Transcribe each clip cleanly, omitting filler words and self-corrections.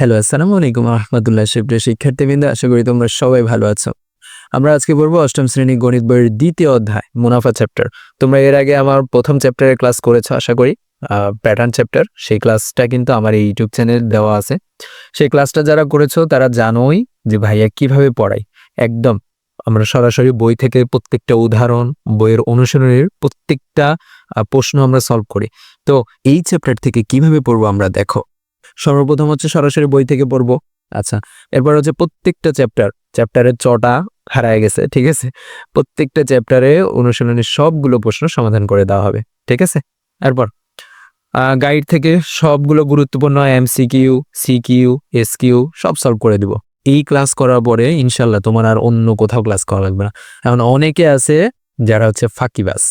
Hello, আসসালামু আলাইকুম রহমতুল্লাহ। সুপ্রিয় শিক্ষার্থীবৃন্দ, আশা করি তোমরা সবাই ভালো আছো। আমরা আজকে পড়বো অষ্টম শ্রেণী গণিত বইয়ের দ্বিতীয় অধ্যায় মুনাফা চ্যাপ্টার। তোমরা এর আগে আমার প্রথম চ্যাপ্টারের ক্লাস করেছো আশা করি, প্যাটার্ন চ্যাপ্টার। সেই ক্লাসটা কিন্তু আমার এই ইউটিউব চ্যানেল দেওয়া আছে। সেই ক্লাসটা যারা করেছো তারা জানোই যে ভাইয়া কিভাবে পড়াই। একদম আমরা সরাসরি বই থেকে প্রত্যেকটা উদাহরণ, বইয়ের অনুশীলনের প্রত্যেকটা প্রশ্ন আমরা সলভ করি। তো এই চ্যাপ্টার থেকে কিভাবে পড়বো আমরা দেখো। সর্বপ্রথম হচ্ছে সরাসরি বই থেকে পড়বো। আচ্ছা, এরপর হচ্ছে প্রত্যেকটা চ্যাপ্টারের চটা হারায় গেছে, ঠিক আছে। প্রত্যেকটা চ্যাপ্টারে অনুশীলনের সবগুলো প্রশ্ন সমাধান করে দেওয়া হবে, ঠিক আছে। এরপর গাইড থেকে সবগুলো গুরুত্বপূর্ণ MCQ, CQ, SQ সব সলভ করে দিব। এই ক্লাস করার পরে ইনশাল্লাহ তোমার আর অন্য কোথাও ক্লাস করা লাগবে না। এখন অনেকে আছে যারা হচ্ছে ফাঁকিবাজ,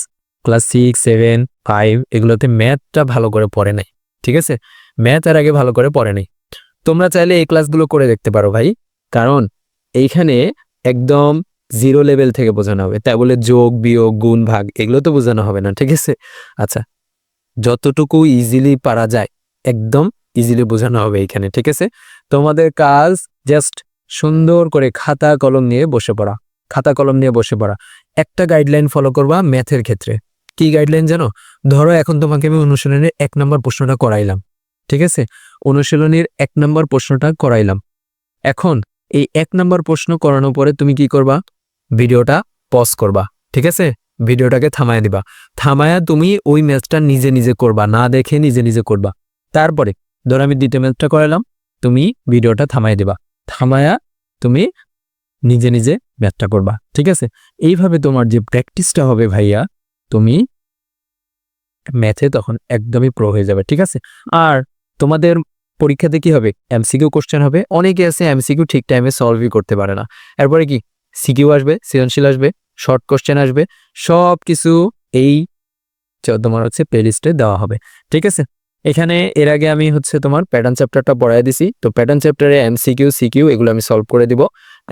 ক্লাস 6, 7, 5 এগুলোতে ম্যাথটা ভালো করে পড়ে নাই, ঠিক আছে। ম্যাথ এর আগে ভালো করে পড়ে নাই। তোমরা চাইলে এই ক্লাসগুলো করে দেখতে পারো ভাই, কারণ এইখানে একদম জিরো লেভেল থেকে বোঝানো হবে। তাই বলে যোগ বিয়োগ গুণ ভাগ এগুলো তো বোঝানো হবে না, ঠিক আছে। আচ্ছা, যতটুকু ইজিলি পারা যায় একদম ইজিলি বোঝানো হবে এইখানে, ঠিক আছে। তোমাদের কাজ জাস্ট সুন্দর করে খাতা কলম নিয়ে বসে পড়া। খাতা কলম নিয়ে বসে পড়া, একটা গাইডলাইন ফলো করবা ম্যাথের ক্ষেত্রে। কি গাইডলাইন জানো? ধরো এখন তোমাকে আমি অনুশীলনের 1 নম্বর প্রশ্নটা করাইলাম, ঠিক আছে। অনুশীলনীর 1 নম্বর প্রশ্নটা করাইলাম। এখন এই 1 নম্বর প্রশ্ন করানোর পরে তুমি কি করবা? ভিডিওটা পজ করবা, ঠিক আছে। ভিডিওটাকে থামায় দিবা। থামায়া তুমি ওই ম্যাথটা নিজে নিজে করবা, না দেখে নিজে নিজে করবা। তারপরে ধরো আমি দ্বিতীয় ম্যাথটা করাইলাম, তুমি ভিডিওটা থামায় দিবা। থামায়া তুমি নিজে নিজে ম্যাথটা করবা, ঠিক আছে। এইভাবে তোমার যে প্র্যাকটিসটা হবে ভাইয়া, তুমি ম্যাথে তখন একদমই প্রো হয়ে যাবে, ঠিক আছে। আর তোমাদের পরীক্ষাতে কি হবে? MCQ কোশ্চেন হবে। অনেকে আছে MCQ ঠিক টাইমে সলভই করতে পারে না। এরপরে কি সিকিউ আসবে, সৃজনশীল আসবে, শর্ট কোশ্চেন আসবে, সব কিছু এই তোমার হচ্ছে প্লেলিস্টে দেওয়া হবে, ঠিক আছে। এখানে এর আগে আমি হচ্ছে তোমার প্যাটার্ন চ্যাপ্টারটা পড়াই দিছি। তো প্যাটার্ন চ্যাপ্টারে MCQ, CQ এগুলো আমি সলভ করে দিব।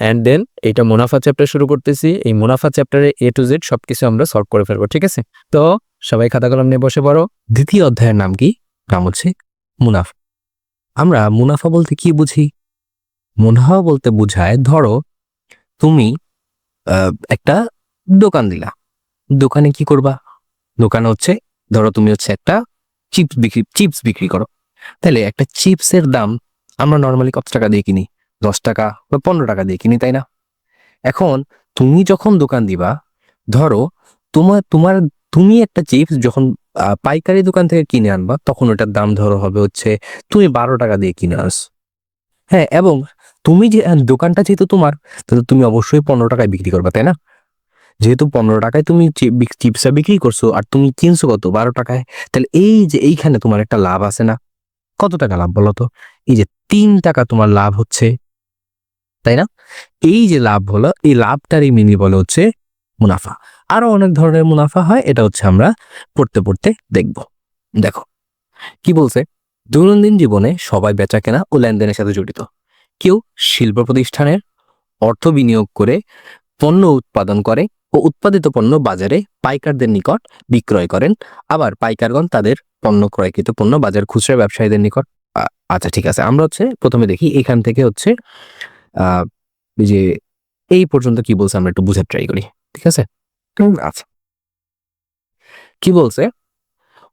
অ্যান্ড দেন এইটা মুনাফা চ্যাপ্টার শুরু করতেছি। এই মুনাফা চ্যাপ্টারে A to Z সবকিছু আমরা সলভ করে ফেলবো, ঠিক আছে। তো সবাই খাতা কলম নিয়ে বসে পড়ো। দ্বিতীয় অধ্যায়ের নাম কি? নাম হচ্ছে মুনাফা। আমরা মুনাফা বলতে কি বুঝি? মুনাফা বলতে বোঝায়, ধরো তুমি একটা দোকান দিলা। দোকানে কি করবা? দোকানে হচ্ছে ধরো তুমি হচ্ছে একটা চিপস বিক্রি করো। তাহলে একটা চিপসের দাম আমরা নর্মালি কত টাকা দিয়ে কিনি? 10 টাকা বা 15 টাকা দিয়ে কিনি, তাই না? এখন তুমি যখন দোকান দিবা, ধরো তোমার তোমার তুমি একটা চিপস যখন পাইকারি দোকান থেকে কিনে আনবা, তখন ওটার দাম ধরো হবে হচ্ছে তুমি 12 টাকা দিয়ে কিনে আনস। হ্যাঁ, এবং তুমি যে দোকানটা যেহেতু তোমার, তাহলে তুমি অবশ্যই 15 টাকায় বিক্রি করবা, তাই না? যেহেতু 15 টাকায় তুমি চিপসটা বিক্রি করছো আর তুমি কিনছো কত? 12 টাকায়। তাহলে এই যে এইখানে তোমার একটা লাভ আছে না? কত টাকা লাভ বলো তো? এই যে 3 টাকা তোমার লাভ হচ্ছে, তাই না? এই যে লাভ হলো, এই লাভটারই মিনি বলে হচ্ছে মুনাফা। আরো অনেক ধরনের মুনাফা হয়, এটা হচ্ছে আমরা পড়তে পড়তে দেখব। দেখো কি বলছে, দৈনন্দিন জীবনে সবাই বেচা কেনা ও লেনদেনের সাথে জড়িত। কেউ শিল্প প্রতিষ্ঠানের অর্থ বিনিয়োগ করে পণ্য উৎপাদন করে ও উৎপাদিত পণ্য বাজারে পাইকারদের নিকট বিক্রয় করেন। আবার পাইকারগণ তাদের পণ্য ক্রয়কৃত পণ্য বাজার খুচরা ব্যবসায়ীদের নিকট। আচ্ছা ঠিক আছে, আমরা হচ্ছে প্রথমে দেখি এখান থেকে হচ্ছে যে এই পর্যন্ত কি বলছে আমরা একটু বুঝার ট্রাই করি, ঠিক আছে। আচ্ছা, কি বলছে,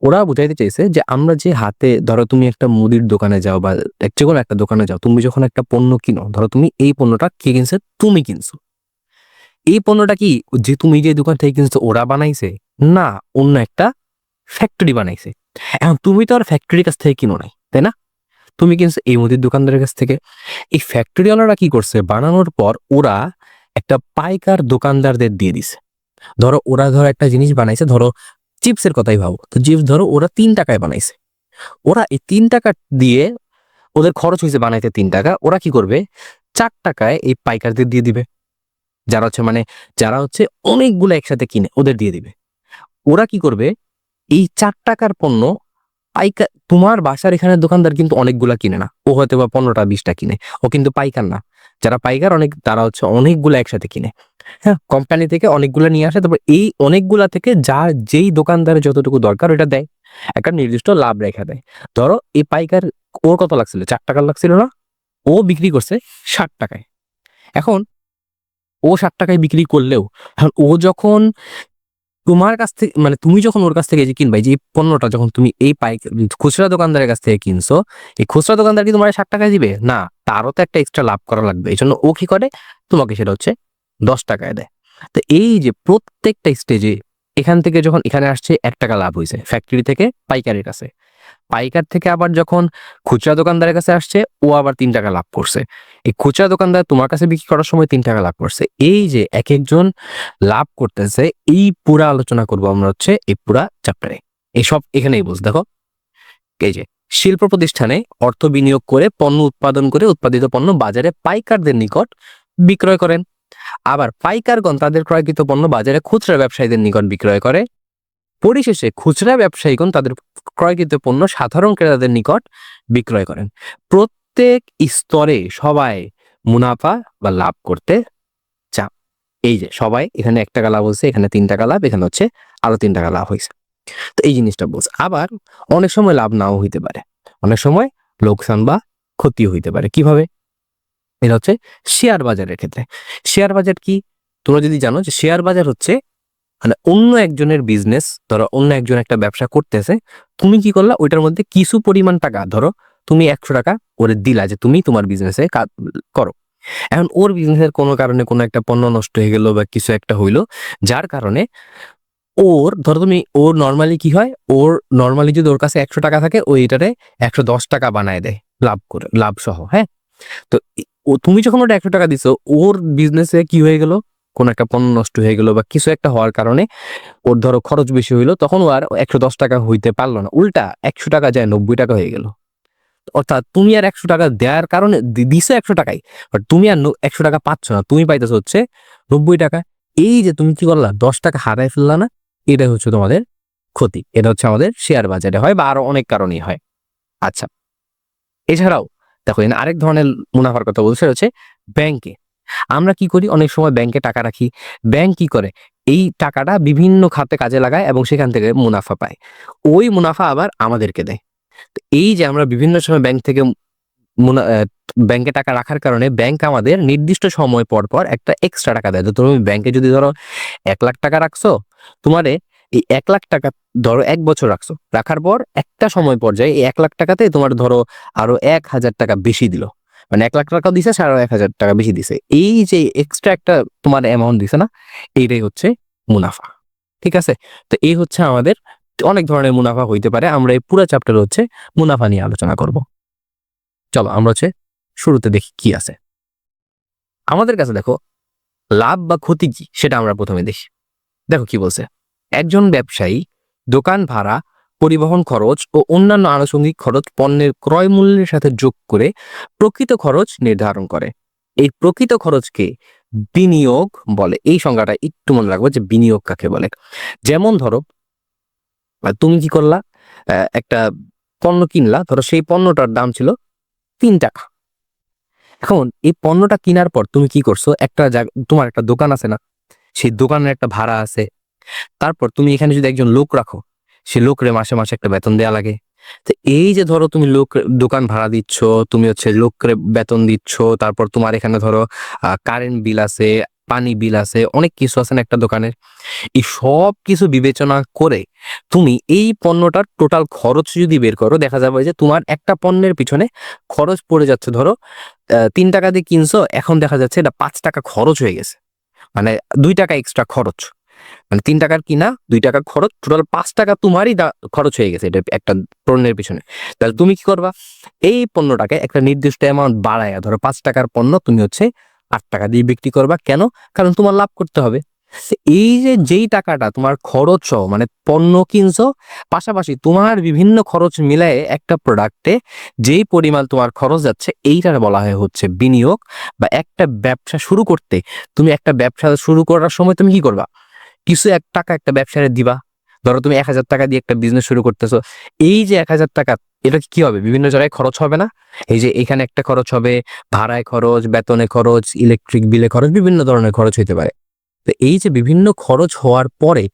ওরা বুঝাইতে চাইছে যে আমরা যে হাতে, ধরো তুমি একটা মুদির দোকানে যাও বা যে কোনো একটা দোকানে যাও, তুমি যখন একটা পণ্য কিনো, ধরো তুমি এই পণ্যটা কে কিনছে? তুমি কিনছো। এই পণ্যটা কি যে তুমি যে দোকান থেকে কিনছো ওরা বানাইছে? না, অন্য একটা ফ্যাক্টরি বানাইছে। এখন তুমি তো আর ফ্যাক্টরির কাছ থেকে কিনো নাই, তাই না? তুমি কিনছো এই মুদির দোকানদারের কাছ থেকে। এই ফ্যাক্টরিওয়ালারা কি করছে, বানানোর পর ওরা একটা পাইকার দোকানদারদের দিয়ে দিছে। ধরো একটা জিনিস বানাইছে, ধরো চিপসের কথাই ভাবো, তো চিপস ধরো ওরা 3 টাকায় বানাইছে। ওরা এই 3 টাকা দিয়ে, ওদের খরচ হয়েছে বানাইতে 3 টাকা, ওরা কি করবে, 4 টাকায় এই পাইকারদের দিয়ে দিবে। যারা হচ্ছে অনেকগুলো একসাথে কিনে ওদের দিয়ে দিবে। ওরা কি করবে, এই 4 টাকার পণ্য পাইকার, তোমার বাসার এখানে দোকানদার কিন্তু অনেকগুলা কিনে না, ও হয়তো বা 15টা 20টা কিনে, ও কিন্তু পাইকার না। যারা পাইকার তারা হচ্ছে অনেকগুলো একসাথে কিনে। হ্যাঁ, কোম্পানি থেকে অনেকগুলো নিয়ে আসে, তারপর এই অনেকগুলা থেকে যেই দোকানদারের যতটুকু দরকার ওটা দেয়, একটা নির্দিষ্ট লাভ রেখা দেয়। ধরো এই পাইকার ওর কত লাগছিল, 4 টাকা লাগছিল না? ও বিক্রি করছে 60 টাকায়। এখন ও 60 টাকায় বিক্রি করলেও এখন ও যখন তোমার কাছ থেকে মানে তুমি যখন ওর কাছ থেকে যে কিনবা, যে পণ্যটা যখন তুমি এই খুচরা দোকানদারের কাছ থেকে কিনছো, এই খুচরা দোকানদার কি তোমার 60 টাকায় দিবে না, তারও তো একটা এক্সট্রা লাভ করা লাগবে। এই জন্য ও কি করে, তোমাকে সেটা হচ্ছে 10 টাকায় দেয়। তো এই যে প্রত্যেকটা স্টেজে এখান থেকে যখন এখানে আসছে 1 টাকা লাভ হয়েছে ফ্যাক্টরি থেকে পাইকারের কাছে, পাইকার থেকে আবার যখন খুচরা দোকানদারের কাছে আসছে ও আবার 3 টাকা লাভ করছে, এই খুচরা দোকানদার তোমার কাছে বিক্রি করার সময় 3 টাকা লাভ করছে। এই যে এক একজন লাভ করতেছে, এই পুরা আলোচনা করবো আমরা হচ্ছে এই পুরা চ্যাপ্টারে। এইসব এখানেই বুঝ দেখো, এই যে শিল্প প্রতিষ্ঠানে অর্থ বিনিয়োগ করে পণ্য উৎপাদন করে উৎপাদিত পণ্য বাজারে পাইকারদের নিকট বিক্রয় করেন। আবার পাইকারগণ তাদের ক্রয়কৃত পণ্য বাজারে খুচরা ব্যবসায়ীদের নিকট বিক্রয় করে। পরিশেষে খুচরা ব্যবসায়ীগণ তাদের ক্রয়কৃত পণ্য সাধারণ ক্রেতাদের নিকট বিক্রয় করেন। প্রত্যেক স্তরে সবাই মুনাফা বা লাভ করতে চান। এই যে সবাই এখানে 1 টাকা লাভ হচ্ছে, এখানে 3 টাকা লাভ, এখানে হচ্ছে আরো 3 টাকা লাভ হয়েছে। তো এই জিনিসটা বলছে। আবার অনেক সময় লাভ নাও হইতে পারে, অনেক সময় লোকসান বা ক্ষতি হইতে পারে। কিভাবে? এটা হচ্ছে শেয়ার বাজারের ক্ষেত্রে। শেয়ার বাজার কি তোমরা যদি জানো, যে শেয়ার বাজার হচ্ছে মানে অন্য একজনের বিজনেস, ধরো অন্য একজন একটা ব্যবসা করতেছে, তুমি কি করলা, ওইটার মধ্যে কিছু পরিমাণ টাকা, ধরো তুমি 100 টাকা ওরে দিলা যে তুমি তোমার বিজনেসে করো। এখন ওর বিজনেসের কোনো কারণে কোনো একটা পণ্য নষ্ট হয়ে গেল বা কিছু একটা হইলো, যার কারণে ওর ধরো তুমি ওর নর্মালি কি হয়, ওর নর্মালি যদি ওর কাছে 100 টাকা থাকে, ও এটারে 110 টাকা বানায় দেয় লাভ করে, লাভ সহ। হ্যাঁ, তো ও তুমি যখন ওটা 100 টাকা দিছো, ওর বিজনেসে কি হয়ে গেল, কোন একটা পণ্য নষ্ট হয়ে গেল বা কিছু একটা হওয়ার কারণে ওর ধরো খরচ বেশি হইলো, তখন ও আর 110 টাকা হইতে পারলো না, উল্টা 100 টাকা যায় 90 টাকা হয়ে গেল। অর্থাৎ তুমি আর 100 টাকা দেওয়ার কারণে দিছো 100 টাকায়, বাট তুমি আর 100 টাকা পাচ্ছ না, তুমি পাইতেছো হচ্ছে 90 টাকা। এই যে তুমি কি করলা, 10 টাকা হারাই ফেললা না, এটা হচ্ছে তোমাদের ক্ষতি। এটা হচ্ছে আমাদের শেয়ার বাজারে হয় বা আরো অনেক কারণেই হয়। আচ্ছা, এছাড়াও দেখো এখানে আরেক ধরনের মুনাফার কথা বলছে, সেটা হচ্ছে ব্যাংকে। আমরা কি করি, অনেক সময় ব্যাংকে টাকা রাখি, ব্যাংক কি করে এই টাকাটা বিভিন্ন খাতে কাজে লাগায় এবং সেখান থেকে মুনাফা পায়, ওই মুনাফা আবার আমাদেরকে দেয়। তো এই যে আমরা বিভিন্ন সময় ব্যাংক থেকে ব্যাংকে টাকা রাখার কারণে ব্যাংক আমাদের নির্দিষ্ট সময় পর পর একটা এক্সট্রা টাকা দেয়। তো তুমি ব্যাংকে যদি ধরো 1 লাখ টাকা রাখছো, তোমারে এই 1 লাখ টাকা ধরো 1 বছর রাখছো, রাখার পর একটা সময় পর্যায়ে এই 1 লাখ টাকাতে তোমার ধরো আরো 1,000 টাকা বেশি দিল, মানে 1 লাখ টাকা দিছে, আরো 1,000 টাকা বেশি দিছে। এই যে এক্সট্রা একটা তোমার অ্যামাউন্ট দিছে না, এইটাই হচ্ছে মুনাফা। ঠিক আছে, তো এই হচ্ছে আমাদের অনেক ধরনের মুনাফা হইতে পারে। আমরা এই পুরো চ্যাপ্টার হচ্ছে মুনাফা নিয়ে আলোচনা করব। চলো আমরা হচ্ছে শুরুতে দেখি কি আছে আমাদের কাছে। দেখো লাভ বা ক্ষতি কি সেটা আমরা প্রথমে দেখি। দেখো কি বলছে, একজন ব্যবসায়ী দোকান ভাড়া, পরিবহন খরচ ও অন্যান্য আনুষঙ্গিক খরচ পণ্যের ক্রয় মূল্যের সাথে যোগ করে প্রকৃত খরচ নির্ধারণ করে। এই প্রকৃত খরচকে বিনিয়োগ বলে। এই সংজ্ঞাটা একটু মনে রাখবো যে বিনিয়োগ কাকে বলে। যেমন ধরো তুমি কি করলা, একটা পণ্য কিনলা, ধরো সেই পণ্যটার দাম ছিল 3 টাকা। এখন এই পণ্যটা কেনার পর তুমি কি করছো, একটা তোমার একটা দোকান আছে না, সেই দোকানের একটা ভাড়া আছে, তারপর তুমি এখানে যদি একজন লোক রাখো, সে লোকরে মাসে মাসে একটা বেতন দেয়া লাগে। তো এই যে ধরো তুমি দোকান ভাড়া দিচ্ছ, তুমি হচ্ছে লোকরে বেতন দিচ্ছ, তারপর তোমার এখানে ধরো কারেন্ট বিল আছে, পানি বিল আছে, অনেক কিছু আছে না একটা দোকানের। এই সব কিছু বিবেচনা করে তুমি এই পণ্যটার টোটাল খরচ যদি বের করো, দেখা যাবে যে তোমার একটা পণ্যের পিছনে খরচ পড়ে যাচ্ছে, ধরো 3 টাকা দিয়ে কিনছো, এখন দেখা যাচ্ছে এটা 5 টাকা খরচ হয়ে গেছে, মানে 2 টাকা এক্সট্রা খরচ, মানে 3 টাকার কিনা 2 টাকা খরচ, টোটাল 5 টাকা তোমারই খরচ হয়ে গেছে এটা একটা পণ্যের পিছনে। তাহলে তুমি কি করবা, এই পণ্যটাকে একটা নির্দিষ্ট অ্যামাউন্ট বাড়ায়া, ধরো 5 টাকার পণ্য তুমি হচ্ছে 8 টাকা দিয়ে বিক্রি করবা। কেন? কারণ তোমার লাভ করতে হবে। এই যে যেই টাকাটা তোমার খরচ মানে পণ্য কিনছো, পাশাপাশি তোমার বিভিন্ন খরচ মিলায়ে একটা প্রোডাক্টে যেই পরিমাণ তোমার খরচ যাচ্ছে, এইটার বলা হয় হচ্ছে বিনিয়োগ। বা একটা ব্যবসা শুরু করতে, তুমি একটা ব্যবসা শুরু করার সময় তুমি কি করবা, কিছু 1 টাকা একটা ব্যবসায় দিবা। ধরো তুমি 1,000 টাকা দিয়ে একটা বিজনেস শুরু করতেছো, এই যে 1,000 টাকা, এটা কি হবে, বিভিন্ন জায়গায় খরচ হবে না? এই যে এখানে একটা খরচ হবে, ভাড়ায় খরচ, বেতনে খরচ, ইলেকট্রিক বিলে খরচ, বিভিন্ন ধরনের খরচ হইতে পারে। তো এই যে বিভিন্ন খরচ হওয়ার পরে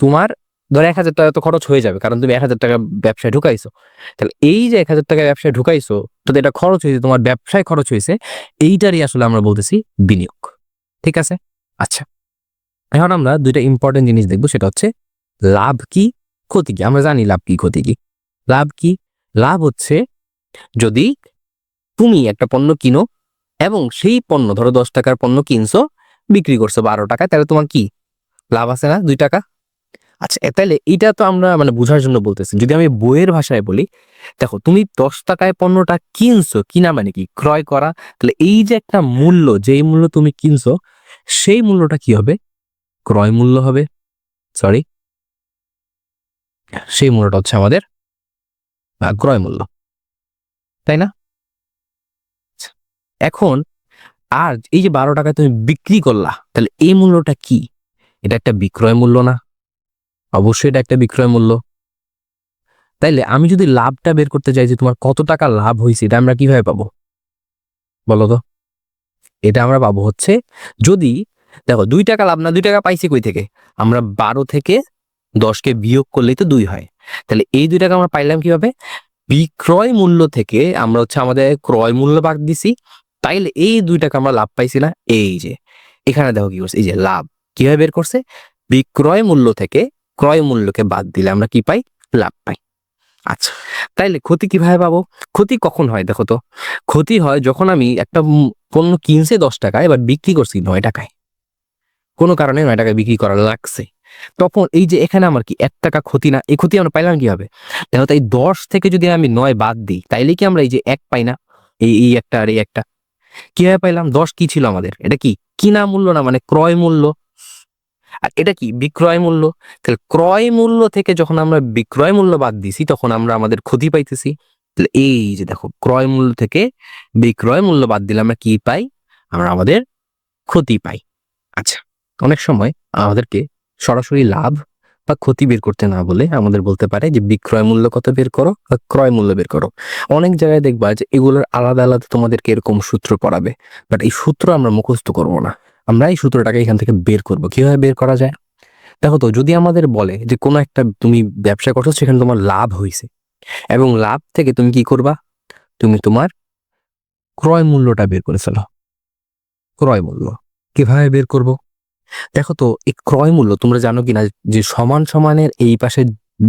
তোমার ধরো 1,000 টাকা তো খরচ হয়ে যাবে, কারণ তুমি 1,000 টাকা ব্যবসায় ঢুকাইছো। তাহলে এই যে 1,000 টাকা ব্যবসায় ঢুকাইছো, তো এটা খরচ হয়েছে, তোমার ব্যবসায় খরচ হয়েছে, এইটারই আসলে আমরা বলতেছি বিনিয়োগ। ঠিক আছে? আচ্ছা, এখন আমরা দুইটা ইম্পর্টেন্ট জিনিস দেখবো, সেটা হচ্ছে লাভ কি, ক্ষতি কি। আমরা জানি লাভ কি, ক্ষতি কি। লাভ কি? লাভ হচ্ছে যদি তুমি একটা পণ্য কিনো এবং সেই পণ্য, ধরো 10 টাকার পণ্য কিনছো, বিক্রি করছো 12 টাকায়, তাহলে তোমার কি লাভ আছে না? 2 টাকা। আচ্ছা, তাহলে এইটা তো আমরা মানে বোঝার জন্য বলতেছি। যদি আমি বইয়ের ভাষায় বলি, দেখো তুমি 10 টাকায় পণ্যটা কিনছো, কিনা মানে কি ক্রয় করা, তাহলে এই যে একটা মূল্য, যেই মূল্য তুমি কিনছো, সেই মূল্যটা কি হবে? ক্রয় মূল্য হবে। সরি, সেই মূল্যটা হচ্ছে আমাদের ক্রয় মূল্য, তাই না? এখন আর এই যে 12 টাকায় তুমি বিক্রি করলা, তাহলে এই মূল্যটা কি? এটা একটা বিক্রয় মূল্য না? অবশ্যই এটা একটা বিক্রয় মূল্য। তাইলে আমি যদি লাভটা বের করতে চাই যে তোমার কত টাকা লাভ হয়েছে, এটা আমরা কিভাবে পাবো বলো তো? এটা আমরা পাবো হচ্ছে, যদি দেখো 2 টাকা লাভ না, 2 টাকা পাইছি কই থেকে? আমরা 12 থেকে 10কে বিয়োগ করলেই তো 2 হয়। তাহলে এই 2 টাকা আমরা পাইলাম কিভাবে? বিক্রয় মূল্য থেকে আমরা হচ্ছে আমাদের ক্রয় মূল্য বাদ দিছি। তাইলে এই 2 টাকা আমরা লাভ পাইছি না? এই যে এখানে দেখো কি করছে, এই যে লাভ কিভাবে বের করছে, বিক্রয় মূল্য থেকে ক্রয় মূল্যকে বাদ দিলে আমরা কি পাই? লাভ পাই। আচ্ছা, তাইলে ক্ষতি কিভাবে পাবো? ক্ষতি কখন হয় দেখো তো? ক্ষতি হয় যখন আমি একটা পণ্য কিনছে 10 টাকায়, এবার বিক্রি করছি 9 টাকায়, কোনো কারণে 9 টাকায় বিক্রি করা লাগছে, তখন এই যে এখানে আমার কি 1 টাকা ক্ষতি না? এই ক্ষতি আমরা পাইলাম কিভাবে? দেখো তো, এই 10 থেকে যদি আমি 9 বাদ দিই, তাইলে কি আমরা এই যে 1 পাই না? এই একটা আর এই একটা কিভাবে পাইলাম? 10 কি ছিল আমাদের? এটা কি কিনা মূল্য না, মানে ক্রয় মূল্য। আর এটা কি বিক্রয় মূল্য। তাহলে ক্রয় মূল্য থেকে যখন আমরা বিক্রয় মূল্য বাদ দিছি, তখন আমরা আমাদের ক্ষতি পাইতেছি। তাহলে এই যে দেখো, ক্রয় মূল্য থেকে বিক্রয় মূল্য বাদ দিলে আমরা কি পাই? আমরা আমাদের ক্ষতি পাই। আচ্ছা, অনেক সময় আমাদেরকে সরাসরি লাভ বা ক্ষতি বের করতে না বলে আমাদের বলতে পারে যে বিক্রয় মূল্য কত বের করো বা ক্রয় মূল্য বের করো। অনেক জায়গায় দেখবা যে এগুলোর আলাদা আলাদা তোমাদেরকে এরকম সূত্র পড়াবে, বাট এই সূত্র আমরা মুখস্থ করবো না। আমরা এই সূত্রটাকে এখান থেকে বের করবো। কিভাবে বের করা যায়? দেখো তো, যদি আমাদের বলে যে কোনো একটা তুমি ব্যবসা করছো, সেখানে তোমার লাভ হয়েছে, এবং লাভ থেকে তুমি কি করবা? তুমি তোমার ক্রয় মূল্যটা বের করে ফেলো। ক্রয় মূল্য কিভাবে বের করব? দেখো তো, এই ক্রয় মূল্য তোমরা জানো কিনা যে সমান সমানের এই পাশে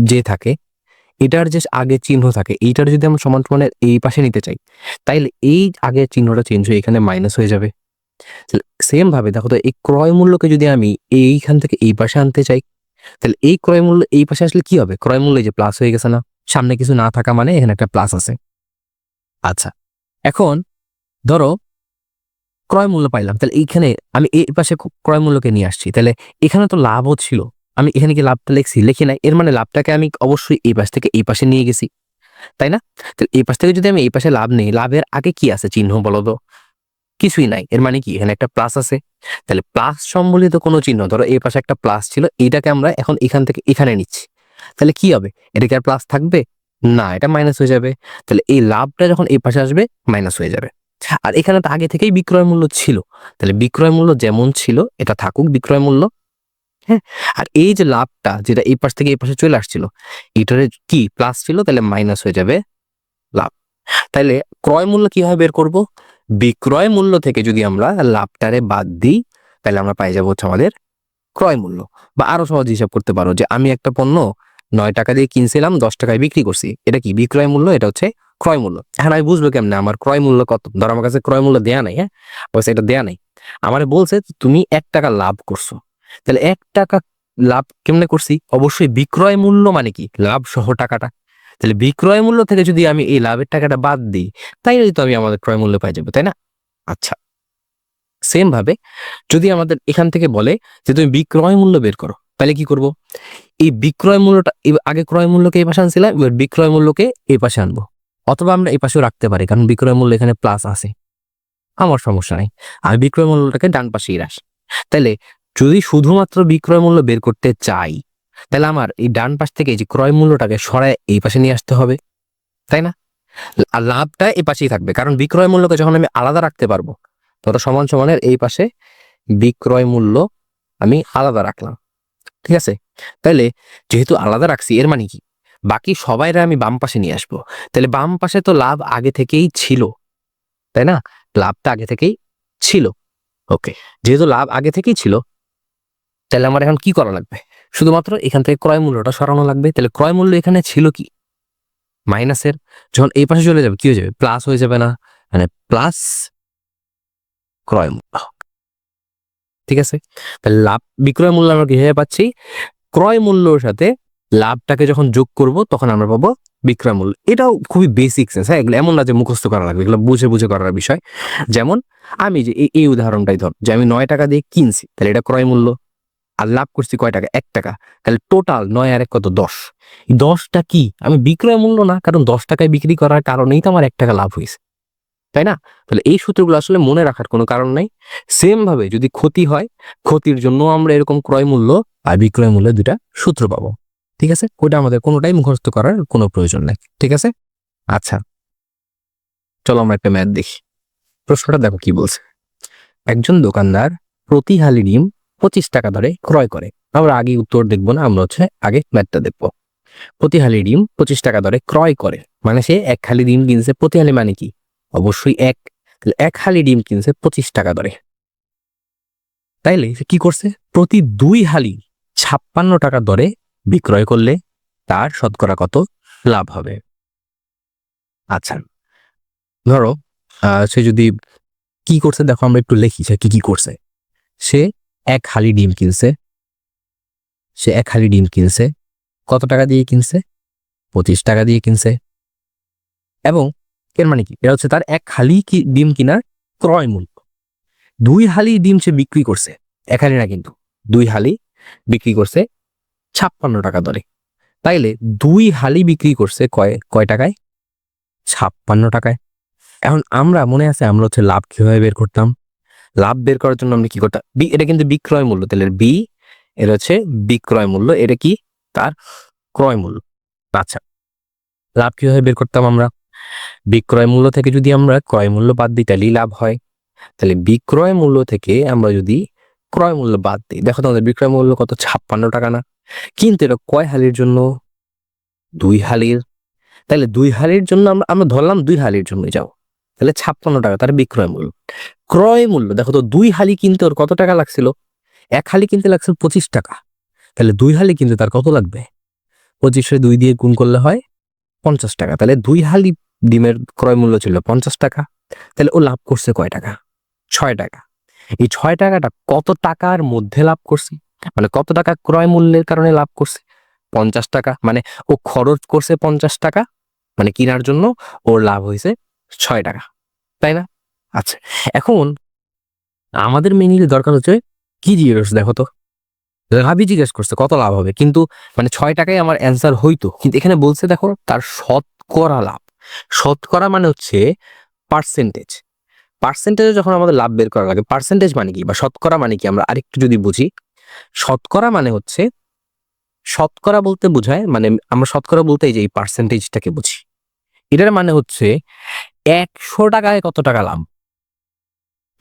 যে থাকে, এটার যে আগে চিহ্ন থাকে, এইটার যদি আমরা সমান সমানের এই পাশে নিতে চাই, তাইলে এই আগের চিহ্নটা চেঞ্জ হয়ে এখানে মাইনাস হয়ে যাবে। সেম ভাবে দেখো তো, এই ক্রয় মূল্যকে যদি আমি এইখান থেকে এই পাশে আনতে চাই, তাহলে এই ক্রয় মূল্য এই পাশে আসলে কি হবে? ক্রয় মূল্য এই যে প্লাস হয়ে গেছে না? সামনে কিছু না থাকা মানে এখানে একটা প্লাস আছে। আচ্ছা, এখন ধরো ক্রয় মূল্য পাইলাম, তাহলে এইখানে আমি এই পাশে ক্রয় মূল্যকে নিয়ে আসছি, তাহলে এখানে তো লাভও ছিল, আমি এখানে কি লাভটা লিখছি? লিখি নাই। এর মানে লাভটাকে আমি অবশ্যই এই পাশ থেকে এই পাশে নিয়ে গেছি, তাই না? তাহলে এই পাশ থেকে যদি আমি এই পাশে লাভ নেই, লাভের আগে কি আছে চিহ্ন বলো তো? কিছুই নাই। এর মানে কি এখানে একটা প্লাস আছে। তাহলে প্লাস সম্বলিত কোনো চিহ্ন, ধরো এই পাশে একটা প্লাস ছিল, এইটাকে আমরা এখন এখান থেকে এখানে নিচ্ছি, তাহলে কি হবে? এটা কি আর প্লাস থাকবে? না, এটা মাইনাস হয়ে যাবে। তাহলে এই লাভটা যখন এই পাশে আসবে, মাইনাস হয়ে যাবে। আর এখানে তো আগে থেকেই বিক্রয় মূল্য ছিল, তাহলে বিক্রয় মূল্য যেমন ছিল এটা থাকুক বিক্রয় মূল্য। হ্যাঁ, আর এই যে লাভটা যেটা এই পাশ থেকে এই পাশে চলে আসছিল, এটার কি প্লাস ছিল, তাহলে মাইনাস হয়ে যাবে লাভ। তাহলে ক্রয় মূল্য কিভাবে বের করব? বিক্রয় মূল্য থেকে যদি আমরা লাভটারে বাদ দিই, তাহলে আমরা পাই যাবো হচ্ছে আমাদের ক্রয় মূল্য। বা আরো সহজ হিসাব করতে পারো যে আমি একটা পণ্য 9 টাকা দিয়ে কিনছিলাম, 10 টাকায় বিক্রি করছি, এটা কি বিক্রয় মূল্য, এটা হচ্ছে ক্রয় মূল্য। এখন আমি বুঝবো কেমনে আমার ক্রয় মূল্য কত? ধর আমার কাছে ক্রয় মূল্য দেয়া নাই, হ্যাঁ, অবশ্যই এটা দেয়া নাই, আমার বলছে তুমি 1 টাকা লাভ করছো। তাহলে 1 টাকা লাভ কেমনে করছি? অবশ্যই বিক্রয় মূল্য মানে কি লাভ সহ টাকাটা। তাহলে বিক্রয় মূল্য থেকে যদি আমি এই লাভের টাকাটা বাদ দিই, তাইলে তো আমি আমাদের ক্রয় মূল্য পাই যাবো, তাই না? আচ্ছা, সেম ভাবে যদি আমাদের এখান থেকে বলে যে তুমি বিক্রয় মূল্য বের করো, তাহলে কি করব? এই বিক্রয় মূল্যটা আগে ক্রয় মূল্যকে এই পাশে আনছিলাম, এবার বিক্রয় মূল্যকে এই পাশে আনবো, অথবা আমরা এই পাশেও রাখতে পারি, কারণ বিক্রয় মূল্য এখানে প্লাস আছে, আমার সমস্যা নাই। আমি বিক্রয় মূল্যটাকে ডান পাশেই রাখি। তাহলে যদি শুধুমাত্র বিক্রয় মূল্য বের করতে চাই, তাহলে আমার এই ডান পাশ থেকে এই যে ক্রয় মূল্যটাকে সরায় এই পাশে নিয়ে আসতে হবে, তাই না? আর লাভটা এই পাশেই থাকবে, কারণ বিক্রয় মূল্যকে যখন আমি আলাদা রাখতে পারবো, ধরো সমান সমানের এই পাশে বিক্রয় মূল্য আমি আলাদা রাখলাম, ঠিক আছে? তাহলে যেহেতু আলাদা রাখছি এর মানে কি বাকি সবাইরা আমি বাম পাশে নিয়ে আসবো, তাহলে বাম পাশে তো লাভ আগে থেকেই ছিল, তাই না? লাভটা আগে থেকেই ছিল। ওকে, যেহেতু লাভ আগে থেকেই ছিল তাহলে আমার এখন কি করা লাগবে? শুধুমাত্র এখান থেকে ক্রয় মূল্যটা সরানো লাগবে। তাহলে ক্রয় মূল্য এখানে ছিল কি মাইনাসের, যখন এই পাশে চলে যাবে কি হয়ে যাবে? প্লাস হয়ে যাবে না? মানে প্লাস ক্রয় মূল্য। ঠিক আছে, তাহলে লাভ বিক্রয় মূল্য আমরা কিভাবে পাচ্ছি? ক্রয় মূল্যর সাথে লাভটাকে যখন যোগ করব তখন আমরা পাবো বিক্রয় মূল্য। এটাও খুবই বেসিক সেন্স, হ্যাঁ, এগুলো এমন না যে মুখস্থ করা লাগবে, এগুলো বুঝে বুঝে করার বিষয়। যেমন আমি যে এই উদাহরণটাই ধর যে আমি 9 টাকা দিয়ে কিনছি, তাহলে এটা ক্রয় মূল্য, আর লাভ করছি কয় টাকা? 1 টাকা। তাহলে টোটাল 9 আর 1 কত? 10। এই 10টা কি আমি বিক্রয় মূল্য না, কারণ 10 টাকায় বিক্রি করার কারণেই তো আমার 1 টাকা লাভ হয়েছে, তাই না? তাহলে এই সূত্রগুলো আসলে মনে রাখার কোনো কারণ নাই। সেম ভাবে যদি ক্ষতি হয়, ক্ষতির জন্য আমরা এরকম ক্রয় মূল্য আর বিক্রয় মূল্য দুটা সূত্র পাবো। ঠিক আছে, ওটা আমাদের কোনোটাই মুখস্থ করার কোনো প্রয়োজন নাই। ঠিক আছে, আচ্ছা চলো আমরা একটা ম্যাথ দেখি। প্রশ্নটা দেখো কি বলছে। একজন দোকানদার প্রতি হালি ডিম 25 টাকা ধরে ক্রয় করে। আমরা আগে উত্তর দেখবো না, আমরা আগে ম্যাথটা দেখবো। প্রতি হালি ডিম 25 টাকা ধরে ক্রয় করে, মানে সে 1 হালি ডিম কিনছে। প্রতি হালি মানে কি? অবশ্যই 1। তাহলে 1 হালি ডিম কিনছে 25 টাকা ধরে। তাইলে সে কি করছে? প্রতি 2 হালি 56 টাকা দরে বিক্রয় করলে তার শতকরা কত লাভ হবে? আচ্ছা ধরো সে যদি কি করছে দেখো, আমরা একটু লিখি সে কি কি করছে। সে 1 হালি ডিম কিনছে। সে 1 হালি ডিম কিনছে কত টাকা দিয়ে কিনছে? 25 টাকা দিয়ে কিনছে। এবং এর মানে কি? এটা হচ্ছে তার 1 হালি ডিম কিনার ক্রয় মূল্য। 2 হালি ডিম সে বিক্রি করছে, 1 হালি না কিন্তু 2 হালি বিক্রি করছে 56 টাকা দরে। তাইলে 2 হালি বিক্রি করছে কয় টাকায়? 56 টাকায়। এখন আমরা মনে আছে আমরা লাভ কিভাবে বের করতাম? লাভ বের করার জন্য আমরা কি করতাম? এটা কিন্তু বিক্রয় মূল্য, তাহলে বি এটা হচ্ছে বিক্রয় মূল্য, এটা কি? তার ক্রয় মূল্য। আচ্ছা, লাভ কিভাবে বের করতাম আমরা? বিক্রয় মূল্য থেকে যদি আমরা ক্রয় মূল্য বাদ দিই তাহলেই লাভ হয়। তাহলে বিক্রয় মূল্য থেকে আমরা যদি ক্রয় মূল্য বাদ দিই, দেখো তোমাদের বিক্রয় মূল্য কত? 56 টাকা না? কিন্তু এটা কয় হালির জন্য? 2 হালির। তাহলে 2 হালির জন্য আমরা ধরলাম 2 হালির জন্য যাও, তাহলে 56 টাকা তার বিক্রয় মূল্য। ক্রয় মূল্য দেখো তো 2 হালি কিনতে ওর কত টাকা লাগছিল? 1 হালি কিনতে লাগছিল 25 টাকা। তাহলে 2 হালি কিনতে তার কত লাগবে? 25-এ 2 দিয়ে গুণ করলে হয় 50 টাকা। তাহলে 2 হালি ডিমের ক্রয় মূল্য ছিল 50 টাকা। তাহলে ও লাভ করছে কয় টাকা? 6 টাকা। এই 6 টাকাটা কত টাকার মধ্যে লাভ করছে? মানে কত টাকা ক্রয় মূল্যের কারণে লাভ করছে? 50 টাকা। মানে ও খরচ করছে 50 টাকা, মানে কেনার জন্য ওর লাভ হয়েছে 6 টাকা, তাই না? আচ্ছা, এখন আমাদের মেইনলি দরকার হচ্ছে কি জিজ্ঞেস, দেখো তো লাভই জিজ্ঞেস করছে কত লাভ হবে, কিন্তু মানে 6 টাকায় আমার অ্যান্সার হইতো, কিন্তু এখানে বলছে দেখো তার শতকরা লাভ। শতকরা মানে হচ্ছে পার্সেন্টেজ। পার্সেন্টেজে যখন আমাদের লাভ বের করা লাগে, পার্সেন্টেজ মানে কি বা শতকরা মানে কি আমরা আরেকটু যদি বুঝি। শতকরা মানে হচ্ছে, শতকরা বলতে বোঝায়, মানে আমরা শতকরা বলতে এই যে এই পার্সেন্টেজটাকে বুঝি। এটার মানে হচ্ছে 100 টাকায় কত টাকা লাভ।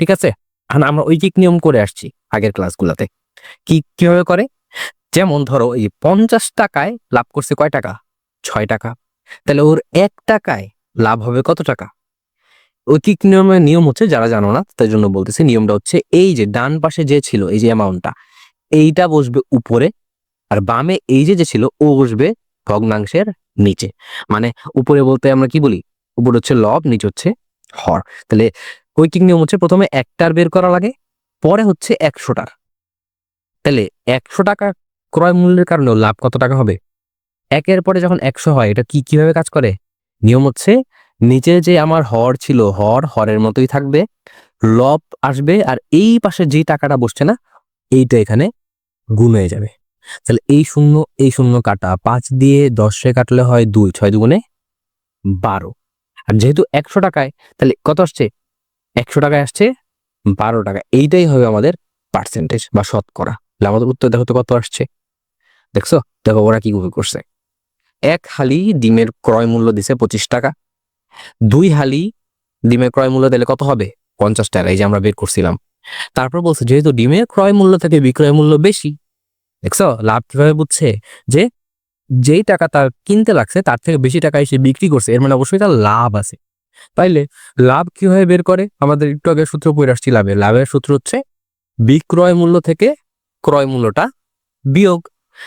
ঠিক আছে, আমরা ঐকিক নিয়ম করে আসছি আগের ক্লাসগুলোতে। কিভাবে করে? যেমন ধরো এই 50 টাকায় লাভ করছে কয় টাকা? 6 টাকা। তাহলে ওর 1 টাকায় লাভ হবে কত টাকা? ঐকিক নিয়মের নিয়ম হচ্ছে, যারা জানো না তার জন্য বলতেছি, নিয়মটা হচ্ছে এই যে ডান পাশে যে ছিল এই যে অ্যামাউন্টটা, এইটা বসবে উপরে, আর বামে এই যে ছিল ও বসবে ভগ্নাংশের নিচে। মানে উপরে বলতে আমরা কি বলি? উপরে হচ্ছে লব, নিচে হচ্ছে হর। তাহলে ঐকিক নিয়ম হচ্ছে প্রথমে 1টার বের করা লাগে, পরে হচ্ছে 100টার। তাহলে 100 টাকা ক্রয় মূল্যের কারণে লাভ কত টাকা হবে? 1-এর পরে যখন 100 হয়, এটা কিভাবে কাজ করে? নিয়ম হচ্ছে নিচে যে আমার হর ছিল, হরের মতোই থাকবে, লব আসবে, আর এই পাশে যে টাকাটা বসছে না এইটা এখানে গুণ হয়ে যাবে। তাহলে এই শূন্য কাটা 5 দিয়ে 10-এ কাটলে হয় 2, 6 দুগুণে 12। আর যেহেতু 100 টাকায়, তাহলে কত আসছে? 100 টাকায় আসছে 12 টাকা। এইটাই হবে আমাদের পার্সেন্টেজ বা শতকরা। তাহলে আমাদের উত্তর দেখো তো কত আসছে। দেখছো, দেখো ওরা কি করছে। 1 হালি ডিমের ক্রয় মূল্য দিছে 25 টাকা। 2 হালি ডিমের ক্রয় মূল্য দিলে কত হবে? 50 টাকা, এই যে আমরা বের করছিলাম। তারপর বলছে যেহেতু ডিমের ক্রয় মূল্য থেকে বিক্রয় মূল্য বেশি, দেখছো লাভ কিভাবে বুঝছে? যে যেই টাকা তার কিনতে লাগছে তার থেকে বেশি টাকা এসে বিক্রি করছে, এর মানে অবশ্যই তার লাভ আছে। তাইলে লাভ কিভাবে বের করে? আমাদের একটু আগে সূত্র পড়ে আসছি লাভের। লাভের সূত্র হচ্ছে বিক্রয় মূল্য থেকে ক্রয় মূল্যটা বিয়োগ।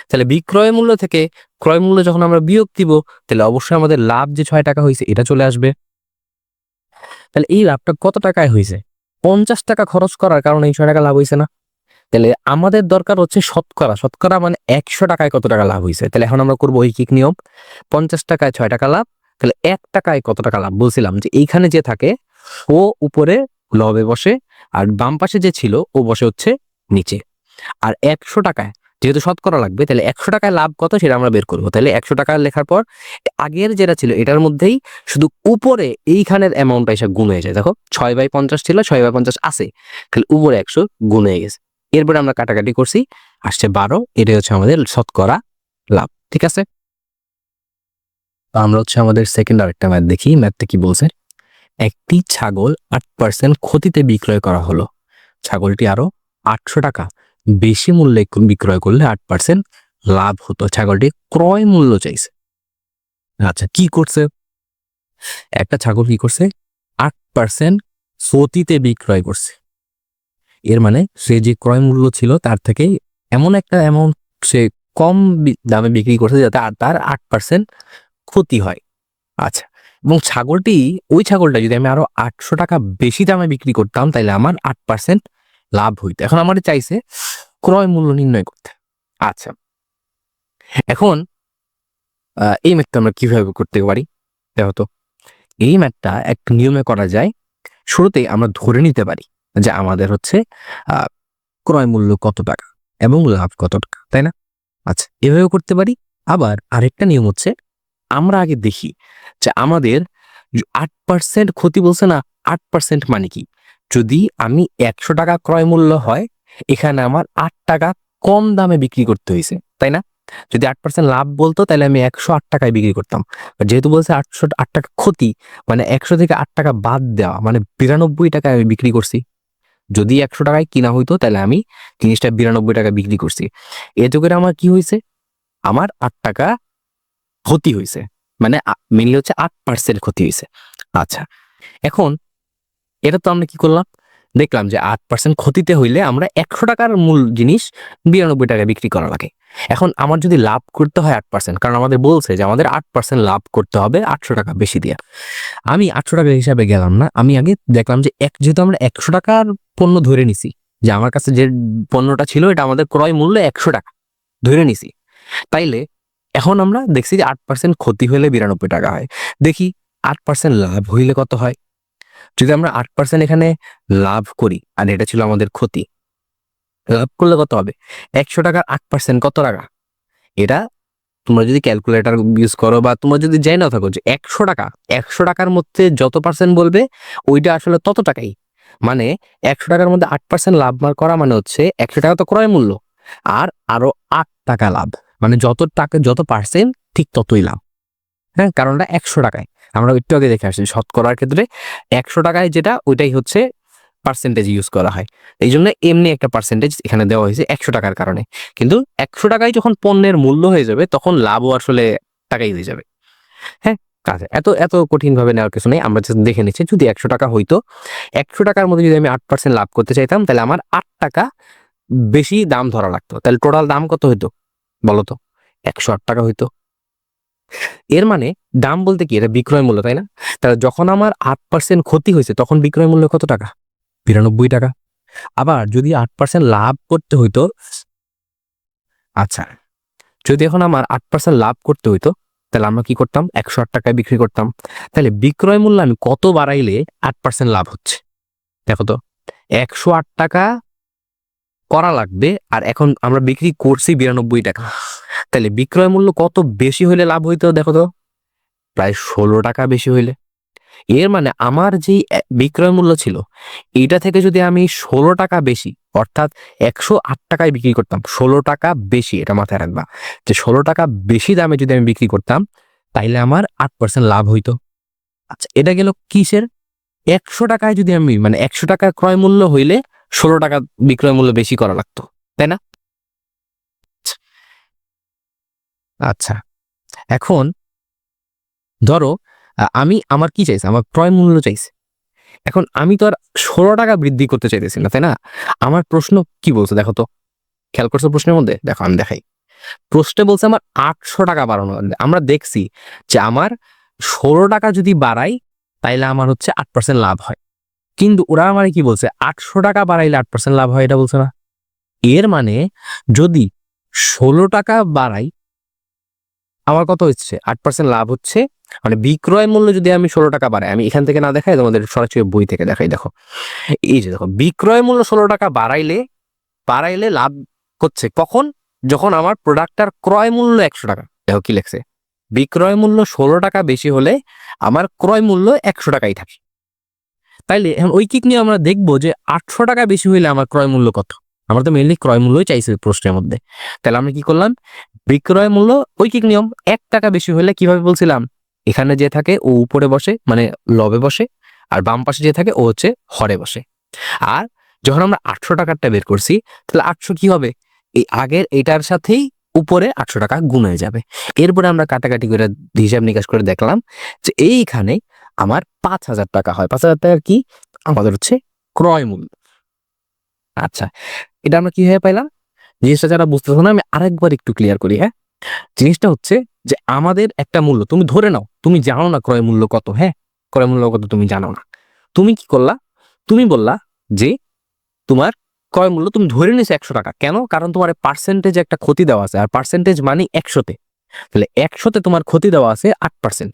তাহলে বিক্রয় মূল্য থেকে ক্রয় মূল্য যখন আমরা বিয়োগ দিব, তাহলে অবশ্যই আমাদের লাভ যে 6 টাকা হয়েছে এটা চলে আসবে। তাহলে এই লাভটা কত টাকায় হয়েছে? 50 টাকা খরচ করার কারণে এই 6 টাকা লাভ হয়েছে না? তাহলে আমাদের দরকার হচ্ছে শতকরা। শতকরা মানে 100 টাকায় কত টাকা লাভ হয়েছে। তাহলে এখন আমরা করবো ঐকিক নিয়ম। 50 টাকায় 6 টাকা লাভ, তাহলে 1 টাকায় কত টাকা লাভ? বলছিলাম যে এইখানে যে থাকে ও উপরে লবে বসে, আর বাম পাশে যে ছিল ও বসে হচ্ছে নিচে। আর 100 টাকায় যেহেতু শতকরা লাগবে, তাহলে 100 টাকায় লাভ কত সেটা আমরা বের করবো। তাহলে 100 টাকা লেখার পর আগের যেটা ছিল এটার মধ্যেই শুধু উপরে এইখানের অ্যামাউন্টটা এসে গুণ হয়ে যায়। দেখো 6/50 ছিল, 6/50 আছে, তাহলে উপরে 100 গুণ হয়ে গেছে। এরপরে আমরা কাটাকাটি করছি, আসছে 12। এটাই হচ্ছে আমাদের শতকরা লাভ। ঠিক আছে, তো আমরা হচ্ছে আমাদের সেকেন্ড আরেকটা ম্যাথ দেখি। ম্যাথটা কি বলছে? একটি ছাগল 8% ক্ষতিতে বিক্রয় করা হলো। ছাগলটি আরো 800 টাকা বেশি মূল্যে বিক্রয় করলে 8% লাভ হতো। ছাগলটি ক্রয় মূল্য চাইছে। আচ্ছা, কি করছে? একটা ছাগল কি করছে? 8% ক্ষতিতে বিক্রয় করছে। এর মানে সে যে ক্রয় মূল্য ছিল তার থেকে এমন একটা অ্যামাউন্ট সে কম দামে বিক্রি করছে যাতে তার 8% ক্ষতি হয়। আচ্ছা, এবং ওই ছাগলটা যদি আমি আরো 800 টাকা বেশি দামে বিক্রি করতাম তাহলে আমার 8% লাভ হইতো। এখন আমার চাইছে ক্রয় মূল্য নির্ণয় করতে। আচ্ছা, এখন এই ম্যাথটা আমরা কিভাবে করতে পারি? দেখো তো, এই ম্যাথটা একটা নিয়মে করা যায়। শুরুতেই আমরা ধরে নিতে পারি যে আমাদের হচ্ছে ক্রয় মূল্য কত টাকা এবং লাভ কত টাকা, তাই না? আচ্ছা, এভাবেও করতে পারি। আবার আরেকটা নিয়ম হচ্ছে, আমরা আগে দেখি যে আমাদের 8% ক্ষতি বলছে না, 8% মানে কি? যদি আমি 100 টাকা ক্রয় মূল্য হয়, এখানে আমার 8 টাকা কম দামে বিক্রি করতে হয়েছে, তাই না? যদি 8% লাভ বলতো তাহলে আমি 108 টাকায় বিক্রি করতাম। যেহেতু বলছে 8 টাকা ক্ষতি, মানে 100 থেকে 8 টাকা বাদ দেওয়া, মানে 92 টাকায় আমি বিক্রি করছি। যদি 100 টাকায় কিনা হইতো তাহলে আমি জিনিসটা 92 টাকা বিক্রি করছি। এতে করে আমার কি হয়েছে? আমার 8 টাকা ক্ষতি হয়েছে, মানে মেনলি হচ্ছে 8% ক্ষতি হয়েছে। আচ্ছা, এখন এটা তো আমরা কি করলাম? দেখলাম যে 8% ক্ষতিতে হইলে আমরা 100 টাকার মূল জিনিস 92 টাকায় বিক্রি করা লাগে। এখন আমার যদি লাভ করতে হয় 8%, কারণ আমাদের বলছে যে আমাদের 8% লাভ করতে হবে 800 টাকা বেশি দিয়ে। আমি 800 টাকা হিসাবে গেলাম না, আমি আগে দেখলাম যে যেহেতু আমরা 100 টাকার পণ্য ধরে নিছি, যে আমার কাছে যে পণ্যটা ছিল এটা আমাদের ক্রয় মূল্য 100 টাকা ধরে নিছি, তাইলে এখন আমরা দেখছি যে 8% ক্ষতি হইলে 92 টাকা হয়। দেখি 8% লাভ হইলে কত হয়। যদি আমরা 8% এখানে লাভ করি আর এটা ছিল আমাদের ক্ষতি, লাভ করলে কত হবে? 100 টাকার 8% কত টাকা? এটা তোমরা যদি ক্যালকুলেটর ইউজ করো বা তোমরা যদি যাই না থাকো যে 100 টাকার মধ্যে যত পার্সেন্ট বলবে ওইটা আসলে তত টাকাই। মানে 100 টাকার মধ্যে 8% লাভ করা মানে হচ্ছে 100 টাকা তো ক্রয় মূল্য, আর আরো 8 টাকা লাভ, মানে যত টাকা যত পার্সেন্ট ঠিক ততই লাভ। হ্যাঁ, কারণটা 100 টাকায় আমরা একটু আগে দেখে আসছি শতকরার ক্ষেত্রে 100 টাকায় যেটা ওইটাই হচ্ছে পার্সেন্টেজ ইউজ করা হয়। এই জন্য এমনি একটা পার্সেন্টেজ এখানে দেওয়া হয়েছে 100 টাকার কারণে। কিন্তু 100 টাকায় যখন পণ্যের মূল্য হয়ে যাবে তখন লাভও আসলে টাকাই হয়ে যাবে। হ্যাঁ, কাজে এত এত কঠিন ভাবে নেওয়ার কিছু নেই। আমরা just দেখে নিচ্ছি, যদি 100 টাকা হইতো, 100 টাকার মধ্যে যদি আমি 8% লাভ করতে চাইতাম তাহলে আমার 8 টাকা বেশি দাম ধরা লাগতো। তাহলে টোটাল দাম কত হইতো বলো তো? 108 টাকা হইতো। এর মানে দাম বলতে কি, এটা বিক্রয় মূল্য, তাই না? তাহলে যখন আমার 8% ক্ষতি হয়েছে তখন বিক্রয় মূল্য কত টাকা? 92 টাকা। আবার যদি 8% লাভ করতে হইতো, আচ্ছা, যদি এখন আমার 8% লাভ করতে হইতো তাহলে আমরা কি করতাম? 108 টাকায় বিক্রি করতাম। তাহলে বিক্রয় মূল্য আমি কত বাড়াইলে 8% লাভ হচ্ছে? দেখো তো, 108 টাকা করা লাগবে আর এখন আমরা বিক্রি করছি 92 টাকা। তাহলে বিক্রয় মূল্য কত বেশি হইলে লাভ হইতো? দেখো তো, প্রায় 16 টাকা বেশি হইলে। এর মানে আমার যেই বিক্রয় মূল্য ছিল এইটা থেকে যদি আমি 16 টাকা বেশি, অর্থাৎ 108 টাকায় বিক্রি করতাম, 16 টাকা বেশি, এটা মাথায় রাখবা যে 16 টাকা বেশি দামে যদি আমি বিক্রি করতাম তাইলে আমার 8% লাভ হইতো। আচ্ছা, এটা গেল কিসের? 100 টাকায় যদি আমি, মানে 100 টাকা ক্রয় মূল্য হইলে 16 টাকা বিক্রয় মূল্য বেশি করা লাগতো, তাই না? আচ্ছা, আচ্ছা, এখন ধরো আমি আমার কি চাইছে, আমার ক্রয় মূল্য চাইছে। এখন আমি তো আর 16 টাকা বৃদ্ধি করতে চাইতেছি না, তাই না? আমার প্রশ্ন কি বলছে দেখো তো, খেয়াল করছো প্রশ্নের মধ্যে? দেখো আমি দেখাই। প্রশ্নে বলছে আমার 800 টাকা বাড়ানো। আমরা দেখছি যে আমার 16 টাকা যদি বাড়াই তাইলে আমার হচ্ছে 8% লাভ হয়, কিন্তু ওরা আমার কি বলছে 800 টাকা বাড়াইলে 8% লাভ হয়, এটা বলছে না। এর মানে যদি 16 টাকা বাড়াই আমার কত হচ্ছে 8% লাভ হচ্ছে, মানে বিক্রয় মূল্য যদি আমি 16 টাকা বাড়াই, আমি এখান থেকে না দেখাই, তোমাদের সরাসরি বই থেকে দেখাই। দেখো এই যে দেখো, বিক্রয় মূল্য 16 টাকা বাড়াইলে বাড়াইলে লাভ হচ্ছে কখন, যখন আমার প্রোডাক্টটার ক্রয় মূল্য 100 টাকা। দেখো কি লেখছে, বিক্রয় মূল্য 16 টাকা বেশি হলে আমার ক্রয় মূল্য 100 টাকাই থাকে। তাইলে এখন ঐকিক নিয়ে আমরা দেখবো যে 800 টাকা বেশি হইলে আমার ক্রয় মূল্য কত। আমরা তো মেইনলি ক্রয় মূল্যই চাইছি প্রশ্নের মধ্যে। তাহলে আমরা কি করলাম, বিক্রয় মূল্য ঐকিক নিয়ম 1 টাকা বেশি হলে কিভাবে বলছিলাম, এখানে যে থাকে ও উপরে বসে মানে লবে বসে, আর বাম পাশে যে থাকে ও হচ্ছে হরে বসে। আর যখন আমরা 800 টাকারটা বের করছি, তাহলে 800 কি হবে, এই আগের এটার সাথেই উপরে 800 টাকা গুণ হয়ে যাবে। এরপরে আমরা কাটাকাটি করে হিসাব নিকাশ করে দেখলাম যে এইখানে আমার 5,000 টাকা হয়। 5,000 টাকা কি আমাদের হচ্ছে ক্রয় মূল্য। আচ্ছা, এটা আমরা কিভাবে পাইলাম? জিনিসটা যারা বুঝতেছো না, আমি আরেকবার একটু ক্লিয়ার করি। হ্যাঁ, জিনিসটা হচ্ছে যে আমাদের একটা মূল্য, তুমি ধরে নাও তুমি জানো না ক্রয় মূল্য কত। হ্যাঁ, ক্রয় মূল্য কত তুমি জানো না। তুমি কি করলা, তুমি বললা যে তোমার ক্রয় মূল্য তুমি ধরে নিছো 100 টাকা। কেন? কারণ তোমার পার্সেন্টেজ একটা ক্ষতি দেওয়া আছে, আর পার্সেন্টেজ মানে 100-তে। তাহলে 100-তে তোমার ক্ষতি দেওয়া আছে 8%।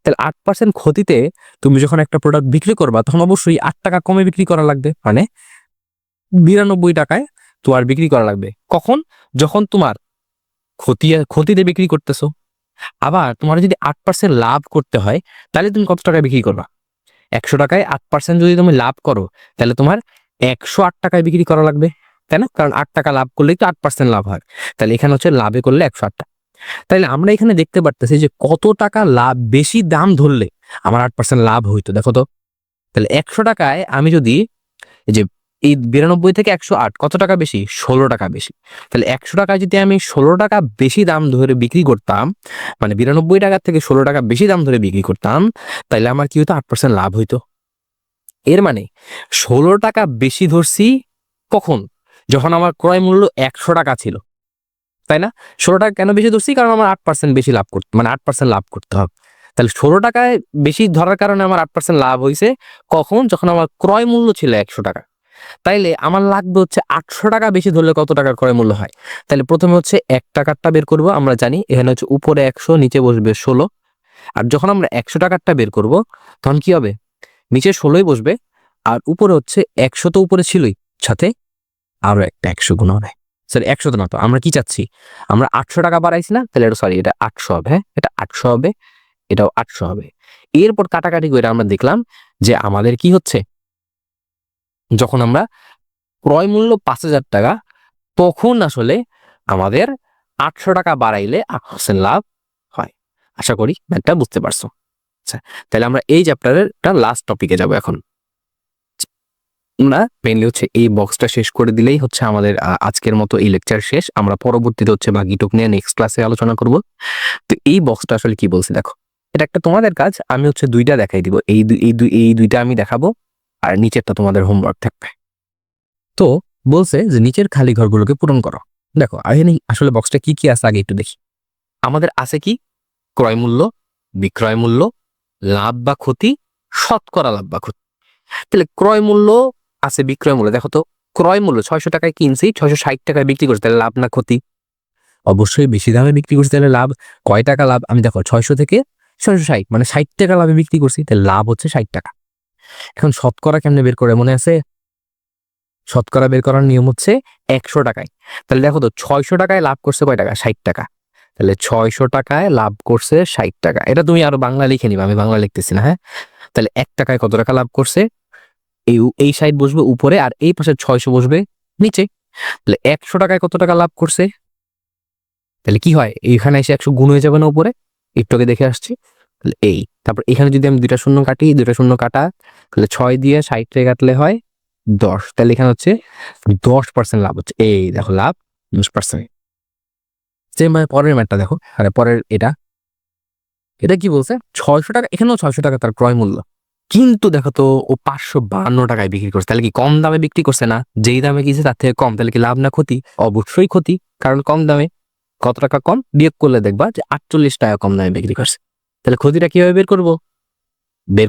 তাহলে 8% ক্ষতিতে তুমি যখন একটা প্রোডাক্ট বিক্রি করবা, তখন অবশ্যই 8 টাকা কমে বিক্রি করা লাগবে, মানে 92 টাকায় তোমার বিক্রি করা লাগবে। কখন? যখন তোমার ক্ষতিতে বিক্রি করতেছো। আবার তোমার যদি 8% লাভ করতে হয়, তাহলে তুমি কত টাকায় বিক্রি করবা? 100 টাকায় 8% যদি তুমি লাভ করো, তাহলে তোমার 108 টাকায় বিক্রি করা লাগবে, তাই না? কারণ 8 টাকা লাভ করলেই তো 8% লাভ হয়। তাহলে এখানে হচ্ছে লাভে করলে 108 টাকা। তাইলে আমরা এখানে দেখতে পারতেছি যে কত টাকা লাভ, বেশি দাম ধরলে আমার 8% লাভ হইতো। দেখো তো, তাহলে 100 টাকায় আমি যদি এই যে এই 92 থেকে 108 কত টাকা বেশি? 16 টাকা বেশি। তাহলে 100 টাকায় যদি আমি 16 টাকা বেশি দাম ধরে বিক্রি করতাম, মানে 92 টাকার থেকে 16 টাকা বেশি দাম ধরে বিক্রি করতাম, তাহলে আমার কি হতো? 8% লাভ হইতো। এর মানে 16 টাকা বেশি ধরছি কখন? যখন আমার ক্রয় মূল্য 100 টাকা ছিল, তাই না? 16 টাকা কেন বেশি ধরছি? কারণ আমার 8% বেশি লাভ করতে, মানে 8% লাভ করতে হবে। তাহলে 16 টাকায় বেশি ধরার কারণে আমার 8% লাভ হয়েছে কখন? যখন আমার ক্রয় মূল্য ছিল 100 টাকা। তাইলে আমার লাগবে হচ্ছে 800 টাকা বেশি ধরলে কত টাকা ক্রয় মূল্য হয়। তাহলে প্রথমে হচ্ছে 1 টাকারটা বের করব। আমরা জানি এখানে হচ্ছে উপরে 100, নিচে বসবে 16। আর যখন আমরা 100 টাকারটা বের করব, তখন কি হবে? নিচে 16ই বসবে, আর উপরে হচ্ছে 100 তো উপরে ছিলই, সাথে আরো একটা 100 গুণ হবে। সরি, 100 তো না, তো আমরা কি চাচ্ছি? আমরা 800 টাকা বাড়াইছি না? তাহলে এটা সরি, এটা 800 হবে। হ্যাঁ, এটা 800 হবে, এটাও 800 হবে। এরপর কাটাকাটি করে আমরা দেখলাম যে আমাদের কি হচ্ছে, যখন আমরা ক্রয় মূল্য 5,000 টাকা, তখন আসলে আমাদের 800 টাকা বাড়াইলে 8% লাভ হয়। আশা করি ম্যাথটা বুঝতে পারছো। আচ্ছা, তাহলে আমরা এই চ্যাপ্টারের লাস্ট টপিকে যাব এখন। আমরা মেইনলি হচ্ছে এই বক্সটা শেষ করে দিলেই হচ্ছে আমাদের আজকের মতো এই লেকচার শেষ। আমরা পরবর্তীতে হচ্ছে বাকিটুক নিয়ে নেক্সট ক্লাসে আলোচনা করব। তো এই বক্সটা আসলে কি বলছে দেখো, এটা একটা তোমাদের কাজ। আমি হচ্ছে দুইটা দেখাই দিব, এই দুইটা আমি দেখাবো, আর নিচেরটা তোমাদের হোমওয়ার্ক থাকবে। তো বলছে যে নিচের খালি ঘরগুলোকে পূরণ করো। দেখো এখানে আসলে বক্সটা কি কি আছে আগে একটু দেখি। আমাদের আছে কি? ক্রয় মূল্য, বিক্রয় মূল্য, লাভ বা ক্ষতি, শতকরা লাভ বা ক্ষতি। তাহলে ক্রয় মূল্য আছে, বিক্রয় মূল্য। দেখো তো, ক্রয় মূল্য 600 টাকায় কিনছি, 660 টাকায় বিক্রি করছি, তাহলে লাভ না ক্ষতি? অবশ্যই বেশি দামে বিক্রি করছি, তাহলে লাভ। কয় টাকা লাভ? আমি দেখো 600 থেকে 660, মানে 60 টাকা লাভে বিক্রি করছি, তাহলে লাভ হচ্ছে 60 টাকা। এখন শতকরা কেমনে বের করে মনে আছে? শতকরা বের করার নিয়ম হচ্ছে 100 টাকায়। তাহলে দেখো তো, 600 টাকায় লাভ করছে কয় টাকা? 60 টাকা। তাহলে 600 টাকায় লাভ করছে 60 টাকা। এটা তুমি আরো বাংলা লিখে নিবা, আমি বাংলা লিখতেছি না। হ্যাঁ, তাহলে 1 টাকায় কত টাকা লাভ করছে? এই সাইড বসবে উপরে, আর এই পাশে 600 বসবে নিচে। তাহলে 100 টাকায় কত টাকা লাভ করছে? তাহলে কি হয়, এইখানে এসে 100 গুণ হয়ে যাবে না উপরে? একটু আগে দেখে আসছি। তাহলে এই, তারপর এখানে যদি আমি দুইটা শূন্য কাটি, দুইটা শূন্য কাটা, তাহলে 6 দিয়ে 60 রে কাটলে হয় 10। তাহলে এখানে হচ্ছে 10% লাভ হচ্ছে। এই দেখো লাভ 10%। সেম ভাবে পরের ম্যাটটা দেখো, আরে পরের এটা কি বলছে 600 টাকা, এখানেও 600 টাকা তার ক্রয় মূল্য, কিন্তু দেখো তো ও 552 টাকায় বিক্রি করছে, তাহলে কি কম দামে বিক্রি করছে না? যেই দামে কিনছে তার থেকে কম, তাহলে কি লাভ না ক্ষতি? অবশ্যই ক্ষতি, কারণ কম দামে। কত টাকা কম বিয়োগ করলে দেখবা যে 48 টাকা কম দামে বিক্রি করছে। তাহলে ক্ষতিটা কিভাবে বের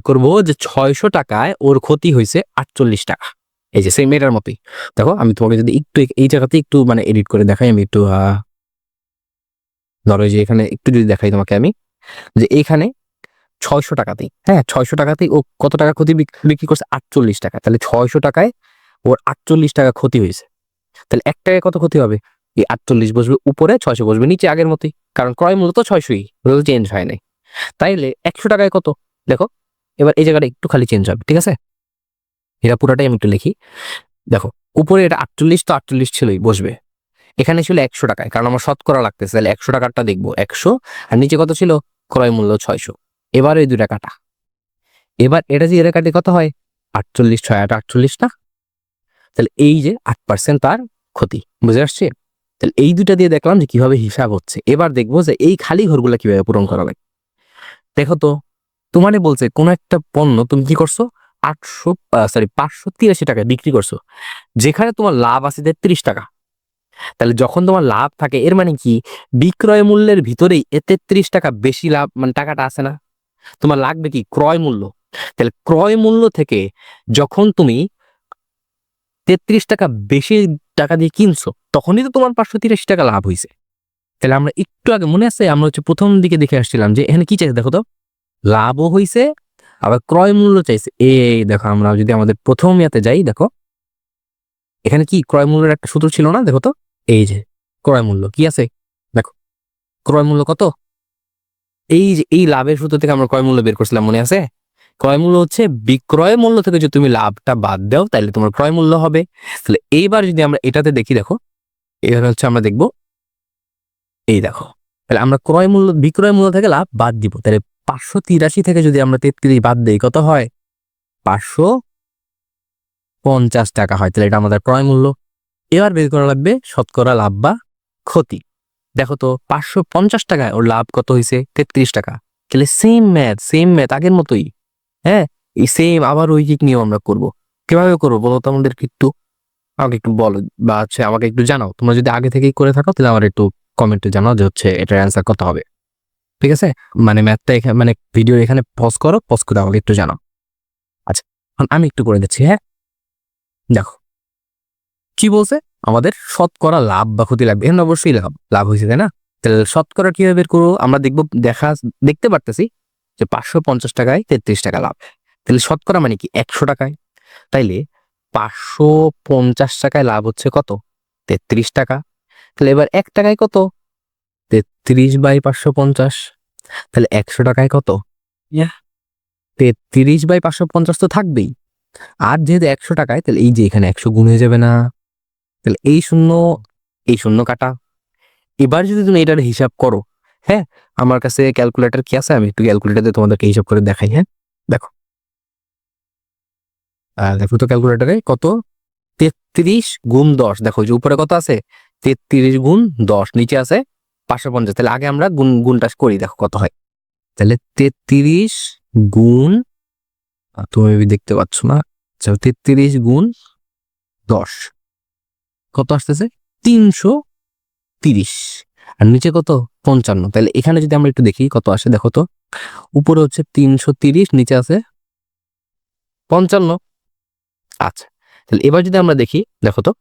করবো যে 600 টাকায় ওর ক্ষতি হয়েছে 48 টাকা। এই যে সেম এটার মতোই দেখো, আমি তোমাকে যদি একটু এই জায়গাতে একটু মানে এডিট করে দেখাই, আমি একটু ধরো যে এখানে একটু যদি দেখাই তোমাকে আমি, যে এখানে 600 টাকাতেই, হ্যাঁ 600 টাকাতেই ও কত টাকা ক্ষতি বিক্রি করছে? 48 টাকা। তাহলে 600 টাকায় ওর 48 টাকা ক্ষতি হয়েছে। তাহলে 1 টাকায় কত ক্ষতি হবে? এই 48 বসবে উপরে, 600 বসবে নিচে আগের মতোই, কারণ ক্রয় মূল্য তো 600ই, চেঞ্জ হয় নাই। তাইলে 100 টাকায় কত দেখো, এবার এই জায়গাটা একটু খালি চেঞ্জ হবে, ঠিক আছে? এটা পুরাটাই আমি একটু লিখি। দেখো উপরে এটা 48, তো 48 ছিলই, বসবে। এখানে ছিল 100 টাকায়, কারণ আমার শতকরা লাগতেছে, তাহলে 100 টাকারটা দেখবো 100, আর নিচে কত ছিল? ক্রয় মূল্য 600। এবার এই দুটা কাটা, এবার এটা যে এরা কাটে কত হয়? 48, 6 8 48 না? তাহলে এই যে 8% তার ক্ষতি, বুঝে আসছে? তাহলে এই দুটা দিয়ে দেখলাম যে কিভাবে হিসাব হচ্ছে। এবার দেখবো যে এই খালি ঘরগুলা কিভাবে পূরণ করা লাগে। দেখো তো, তোমারে বলছে কোন একটা পণ্য তুমি কি করছো 583 টাকায় বিক্রি করছো, যেখানে তোমার লাভ আছে 33 টাকা। তাহলে যখন তোমার লাভ থাকে, এর মানে কি বিক্রয় মূল্যের ভিতরেই 33 টাকা বেশি লাভ, মানে টাকাটা আছে না? তোমার লাগবে কি ক্রয় মূল্য। তাহলে ক্রয় মূল্য থেকে যখন তুমি 33 টাকা বেশি টাকা দিয়ে কিনছো, তখনই তো তোমার 583 টাকা লাভ হয়েছে। তাহলে আমরা একটু আগে মনে আছে, আমরা হচ্ছে প্রথম দিকে দেখে আসছিলাম যে এখানে কি চাইছে, দেখো তো লাভও হয়েছে আবার ক্রয় মূল্য চাইছে। এই দেখো, আমরা যদি আমাদের প্রথম ইয়াতে যাই, দেখো এখানে কি ক্রয় মূল্যের একটা সূত্র ছিল না? দেখো তো, এই যে ক্রয় মূল্য কি আছে, দেখো ক্রয় মূল্য কত, এই যে এই লাভের সূত্র থেকে আমরা ক্রয় মূল্য বের করছিলাম, মনে আছে? ক্রয় মূল্য হচ্ছে বিক্রয় মূল্য থেকে যদি তুমি লাভটা বাদ দাও, তাহলে তোমার ক্রয় মূল্য হবে। তাহলে এইবার যদি আমরা এটাতে দেখি, দেখো এখানে হচ্ছে আমরা দেখবো, এই দেখো, তাহলে আমরা ক্রয় মূল্য বিক্রয় মূল্য থেকে লাভ বাদ দিব, তাহলে 583 থেকে যদি আমরা 33 বাদ দিই কত হয়? 550 টাকা হয়। তাহলে এটা আমাদের ক্রয় মূল্য। এবার বের করা লাগবে শতকরা লাভ বা ক্ষতি। দেখো তো 550 টাকায় ওর লাভ কত হয়েছে? 33 টাকা। তাহলে সেম ম্যাথ আগের মতোই, হ্যাঁ এই সেম আবার ওই নিয়ম আমরা করব। কিভাবে করবো বলো তো আমাদেরকে একটু, আমাকে একটু বলো, বা হচ্ছে আমাকে একটু জানাও। তোমরা যদি আগে থেকেই করে থাকো তাহলে আমার একটু কমেন্টে জানাও যে হচ্ছে এটার অ্যান্সার কত হবে, ঠিক আছে? মানে ম্যাথটা এখানে, মানে ভিডিও এখানে পজ করো, পজ করে আমাকে একটু জানাও। আচ্ছা, এখন আমি একটু করে দিচ্ছি, হ্যাঁ দেখো কি বলছে, আমাদের শতকরা লাভ বা ক্ষতি লাগবে। এখানে অবশ্যই লাভ হয়েছে, তাই না? তাহলে শতকরা কিভাবে বের করবো আমরা দেখবো, দেখতে পারতেছি যে 550 টাকায় 33 টাকা লাভ। তাহলে শতকরা মানে কি 100 টাকায়, তাইলে 550 টাকায় লাভ হচ্ছে কত? 33 টাকা। তাহলে এবার 1 টাকায় কত? 33/550। তাহলে 100 টাকায় কত? 33/550 তো থাকবেই। আর যেহেতু 100 টাকায়, তাহলে এই যে এখানে 100 গুণ হয়ে যাবে না? তাহলে এই শূন্য কাটা। এবার যদি তুমি এটার হিসাব করো, হ্যাঁ আমার কাছে ক্যালকুলেটর কি আছে, আমি একটু ক্যালকুলেটরে তোমাদেরকে হিসাব করে দেখাই। হ্যাঁ দেখো, দেখো তো ক্যালকুলেটরে কত, 33 গুণ 10, দেখো যে উপরে কত আছে 33 গুণ 10, নিচে আছে 550। তাহলে আগে আমরা গুণটা করি, দেখো কত হয়। তাহলে 33 গুণ, তুমি দেখতে পাচ্ছ না, 33 গুণ 10 কত আসতেছে? 330, আর নিচে কত? 55। তাহলে এখানে যদি আমরা একটু দেখি কত আসে, দেখো তো উপরে হচ্ছে 330, নিচে আছে 55। আচ্ছা, তাহলে এবার যদি আমরা দেখি, দেখো তো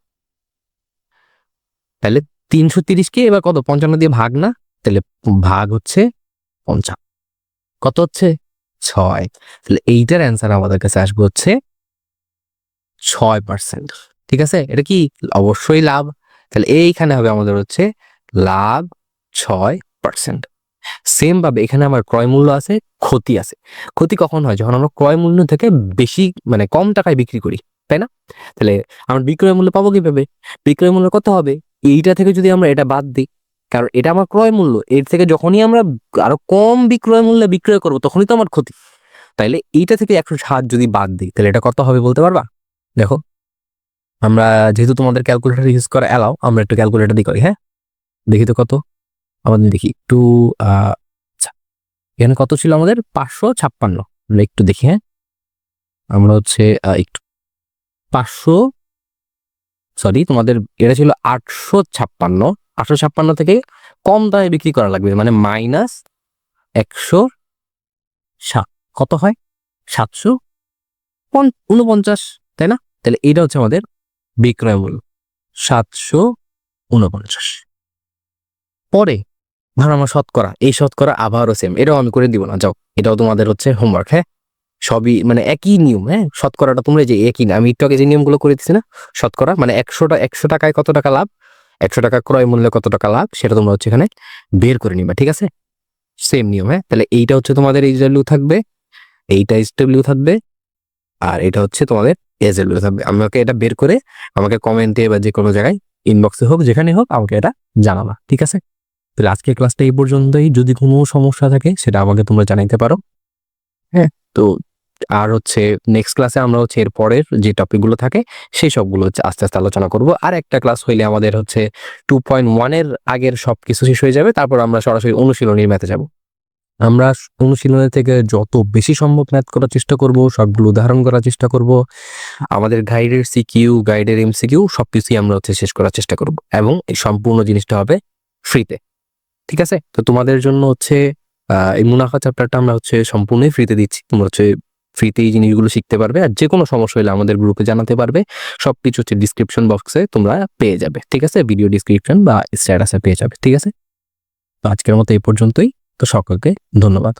তাহলে 330কে এবার কত 55 দিয়ে ভাগ না, তাহলে ভাগ হচ্ছে 50, কত হচ্ছে 6। তাহলে এইটার অ্যান্সার আমাদের কাছে আসবে হচ্ছে 6%। ঠিক আছে, এটা কি অবশ্যই লাভ। তাহলে এইখানে হবে আমাদের হচ্ছে লাভ 6%। সেম ভাবে এখানে আমার ক্রয় মূল্য আছে, ক্ষতি আছে। ক্ষতি কখন হয়? যখন আমরা ক্রয় মূল্য থেকে বেশি, মানে কম টাকায় বিক্রি করি, তাই না? তাহলে আমরা বিক্রয় মূল্য পাবো কিভাবে? বিক্রয় মূল্য কত হবে? এইটা থেকে যদি আমরা এটা বাদ দিই, কারণ এটা আমার ক্রয় মূল্য, এর থেকে যখনই আমরা আরো কম বিক্রয় মূল্যে বিক্রয় করবো তখনই তো আমার ক্ষতি। তাইলে এইটা থেকে 160 যদি বাদ দিই, তাহলে এটা কত হবে বলতে পারবা? দেখো, আমরা যেহেতু তোমাদের ক্যালকুলেটর ইউজ করা এলাও, আমরা একটু ক্যালকুলেটর দিয়ে করি, হ্যাঁ দেখি তো কত। আমাদের দেখি একটু আচ্ছা, এখানে কত ছিল আমাদের 556। আমরা একটু দেখি, হ্যাঁ আমরা হচ্ছে একটু 500, সরি তোমাদের এটা ছিল 856। 856 থেকে কম দামে বিক্রি করা লাগবে, মানে -107। কত হয়? 749, তাই না? তাহলে এইটা হচ্ছে আমাদের বিক্রয় মূল্য 749। পরে ধর আমার শতকরা, এই শতকরা আবারও সেম, এটাও আমি করে দিব না, যাও এটাও তোমাদের হচ্ছে হোমওয়ার্ক। হ্যাঁ, সবই মানে একই নিয়ম। হ্যাঁ, শতকরাটা তোমরা যে একই না, আমি একটু আগে যে নিয়মগুলো করে দিচ্ছি না, শতকরা মানে 100 টাকায় কত টাকা লাভ, 100 টাকা ক্রয় মূল্যে কত টাকা লাভ, সেটা তোমরা হচ্ছে এখানে বের করে নিবা। ঠিক আছে, সেম নিয়ম। হ্যাঁ, তাহলে এইটা হচ্ছে তোমাদের এইচ ডাব্লিউ থাকবে, এইটা এইচ ডাব্লিউ থাকবে, আর এটা হচ্ছে তোমাদের এস ডাব্লিউ থাকবে। আমাকে এটা বের করে আমাকে কমেন্টে বা যে কোনো জায়গায় ইনবক্সে হোক, যেখানে হোক, আমাকে এটা জানাবা। ঠিক আছে, তাহলে আজকের ক্লাসটা এই পর্যন্তই। যদি কোনো সমস্যা থাকে সেটা আমাকে তোমরা জানাইতে পারো। হ্যাঁ, তো আর হচ্ছে নেক্সট ক্লাসে আমরা হচ্ছে এর পরের যে টপিকগুলো থাকে সেই সবগুলো হচ্ছে আস্তে আস্তে আলোচনা করব। আর একটা ক্লাস হইলে আমাদের হচ্ছে 2.1 এর আগের সবকিছু শেষ হয়ে যাবে, তারপর আমরা সরাসরি অনুশীলনীর ম্যাথে যাব। আমরা অনুশীলনী থেকে যত বেশি সম্ভব ম্যাথ করার চেষ্টা করব, সবগুলো উদাহরণ করার চেষ্টা করব। আমাদের গাইডের সিকিউ, গাইডের এমসিকিউ সবকিছুই আমরা হচ্ছে শেষ করার চেষ্টা করব, এবং এই সম্পূর্ণ জিনিসটা হবে ফ্রিতে। ঠিক আছে, তো তোমাদের জন্য হচ্ছে এই মুনাফা চ্যাপ্টারটা আমরা হচ্ছে সম্পূর্ণই ফ্রিতে দিচ্ছি। তোমরা হচ্ছে ফ্রিতে এই জিনিসগুলো শিখতে পারবে, আর যে কোনো সমস্যা হলে আমাদের গ্রুপে জানাতে পারবে। সবকিছু হচ্ছে ডিসক্রিপশন বক্সে তোমরা পেয়ে যাবে। ঠিক আছে, ভিডিও ডিসক্রিপশন বা স্ট্যাটাসে পেয়ে যাবে। ঠিক আছে, তো আজকের মতো এই পর্যন্তই। তো সকলকে ধন্যবাদ।